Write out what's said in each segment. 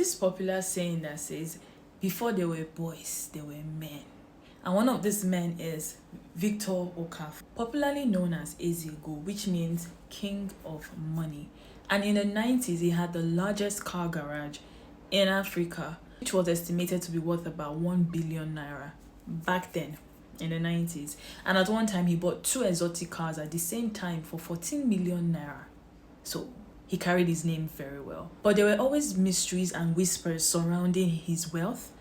this popular saying that says, before there were boys, there were men. And one of these men is Victor Okafor, popularly known as Ezego, which means king of money. And in the 90s, he had the largest car garage in Africa, which was estimated to be worth about 1 billion naira back then in the 90s. And at one time, he bought 2 exotic cars at the same time for 14 million naira. So he carried his name very well. But there were always mysteries and whispers surrounding his wealth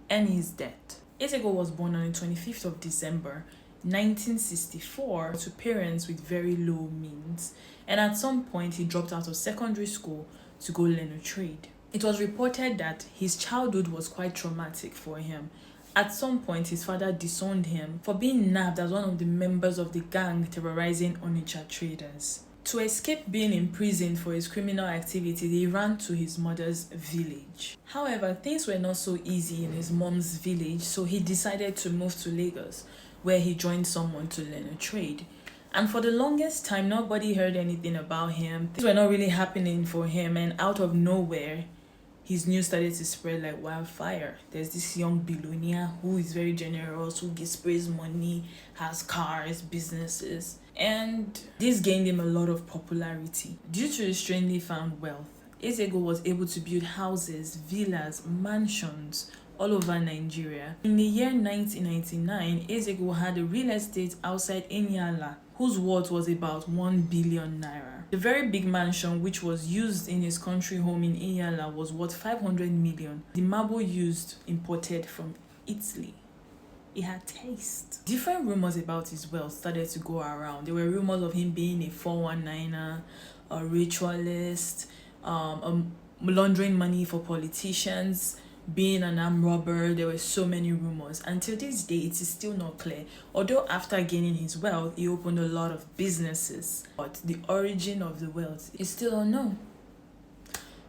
and his debt. Ezego was born on the 25th of December 1964 to parents with very low means, and at some point he dropped out of secondary school to go learn a trade. It was reported that his childhood was quite traumatic for him. At some point, his father disowned him for being nabbed as one of the members of the gang terrorizing Onitsha traders. To escape being imprisoned for his criminal activity, he ran to his mother's village. However, things were not so easy in his mom's village, so he decided to move to Lagos, where he joined someone to learn a trade. And for the longest time, nobody heard anything about him. Things were not really happening for him, and out of nowhere, his news started to spread like wildfire. There's this young billionaire who is very generous, who sprays money, has cars, businesses. And this gained him a lot of popularity. Due to his strangely found wealth, Ezego was able to build houses, villas, mansions all over Nigeria. In the year 1999, Ezego had a real estate outside Inyala, whose worth was about 1 billion naira. The very big mansion which was used in his country home in Inyala was worth 500 million. The marble used imported from Italy. It had taste. Different rumors about his wealth started to go around. There were rumors of him being a 419er, a ritualist, laundering money for politicians, being an armed robber. There were so many rumors. Until this day, it is still not clear. Although after gaining his wealth, he opened a lot of businesses, but the origin of the wealth is still unknown.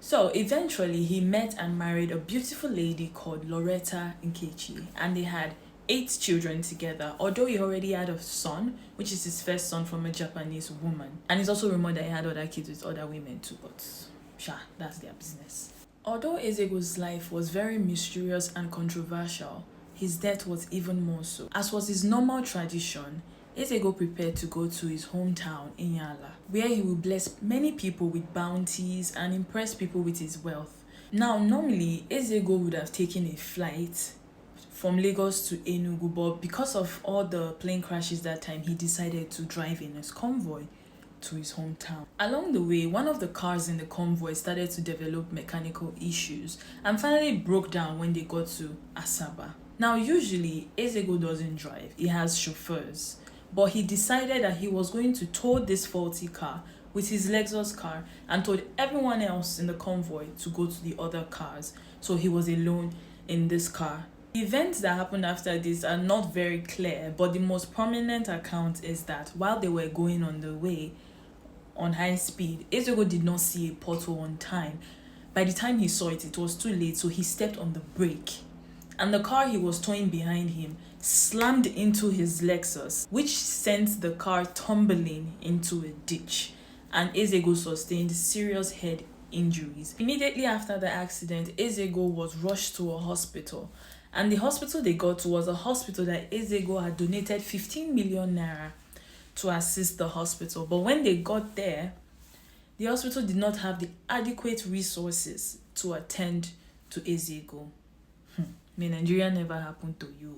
So eventually, he met and married a beautiful lady called Loretta Nkechi, and they had 8 children together, although he already had a son, which is his first son from a Japanese woman. And it's also rumored that he had other kids with other women too, but that's their business. Although Ezego's life was very mysterious and controversial, his death was even more so. As was his normal tradition, Ezego prepared to go to his hometown, Inyala, where he would bless many people with bounties and impress people with his wealth. Now, normally, Ezego would have taken a flight from Lagos to Enugu, but because of all the plane crashes that time, he decided to drive in his convoy to his hometown. Along the way, one of the cars in the convoy started to develop mechanical issues and finally broke down when they got to Asaba. Now, usually, Ezego doesn't drive, he has chauffeurs, but he decided that he was going to tow this faulty car with his Lexus car and told everyone else in the convoy to go to the other cars, so he was alone in this car. The events that happened after this are not very clear, but the most prominent account is that while they were going on the way on high speed, Ezego did not see a pothole on time. By the time he saw it, it was too late, so he stepped on the brake. And the car he was towing behind him slammed into his Lexus, which sent the car tumbling into a ditch, and Ezego sustained serious head injuries. Immediately after the accident, Ezego was rushed to a hospital. And the hospital they got to was a hospital that Ezego had donated 15 million naira to assist the hospital. But when they got there, the hospital did not have the adequate resources to attend to Ezego. May Nigeria never happen to you.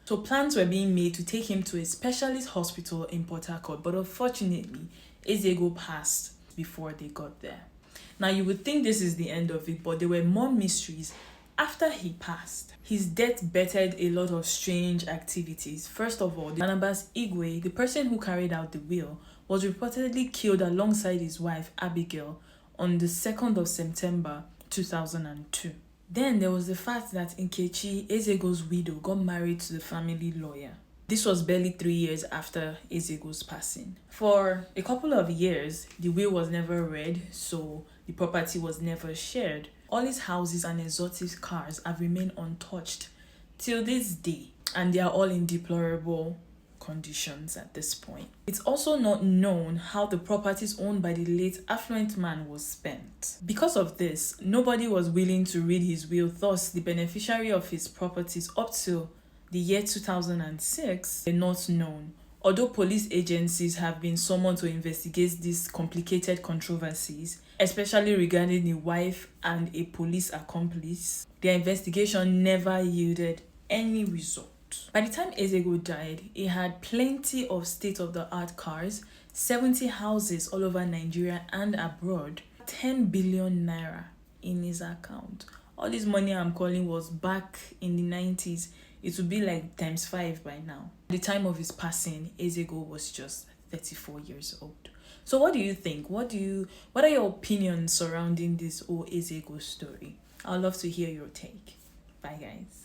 So plans were being made to take him to a specialist hospital in Port Harcourt, but unfortunately, Ezego passed before they got there. Now, you would think this is the end of it, but there were more mysteries after he passed. His death bettered a lot of strange activities. First of all, Barnabas Igwe, the person who carried out the will, was reportedly killed alongside his wife Abigail on the 2nd of September 2002. Then there was the fact that Nkechi, Ezego's widow, got married to the family lawyer. This was barely 3 years after Ezego's passing. For a couple of years, the will was never read, so the property was never shared. All his houses and exotic cars have remained untouched till this day, and they are all in deplorable conditions at this point. It's also not known how the properties owned by the late affluent man was spent. Because of this, nobody was willing to read his will, thus the beneficiary of his properties up till the year 2006 were not known. Although police agencies have been summoned to investigate these complicated controversies, especially regarding the wife and a police accomplice, their investigation never yielded any result. By the time Ezego died, he had plenty of state-of-the-art cars, 70 houses all over Nigeria and abroad, 10 billion naira in his account. All this money I'm calling was back in the 90s. It would be like times 5 by now. At the time of his passing, Ezego was just 34 years old. So what do you think? What are your opinions surrounding this whole Ezego story? I'd love to hear your take. Bye guys.